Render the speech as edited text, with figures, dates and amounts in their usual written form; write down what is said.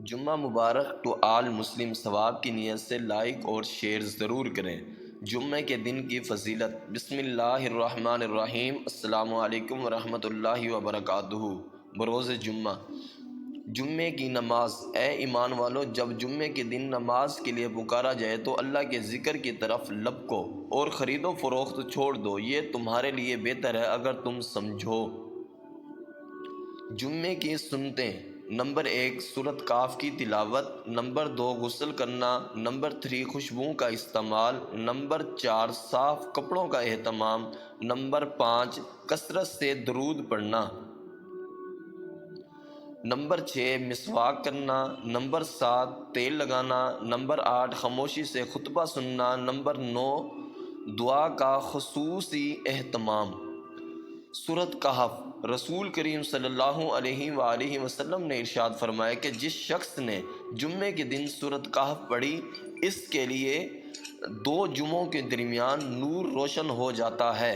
جمعہ مبارک تو آل مسلم ثواب کی نیت سے لائک اور شیئر ضرور کریں۔ جمعہ کے دن کی فضیلت۔ بسم اللہ الرحمن الرحیم۔ السلام علیکم ورحمۃ اللہ وبرکاتہ۔ بروز جمعہ، جمعے کی نماز۔ اے ایمان والو، جب جمعے کے دن نماز کے لیے پکارا جائے تو اللہ کے ذکر کی طرف لپکو اور خرید و فروخت چھوڑ دو، یہ تمہارے لیے بہتر ہے اگر تم سمجھو۔ جمعے کی سنتیں۔ نمبر 1 سورۃ کاف کی تلاوت۔ نمبر 2 غسل کرنا۔ نمبر 3 خوشبو کا استعمال۔ نمبر 4 صاف کپڑوں کا اہتمام۔ نمبر 5 کثرت سے درود پڑھنا۔ نمبر 6 مسواک کرنا۔ نمبر 7 تیل لگانا۔ نمبر 8 خاموشی سے خطبہ سننا۔ نمبر 9 دعا کا خصوصی اہتمام۔ سورۃ کہف۔ رسول کریم صلی اللہ علیہ وآلہ وسلم نے ارشاد فرمایا کہ جس شخص نے جمعے کے دن سورۃ کہف پڑھی، اس کے لیے 2 جمعوں کے درمیان نور روشن ہو جاتا ہے۔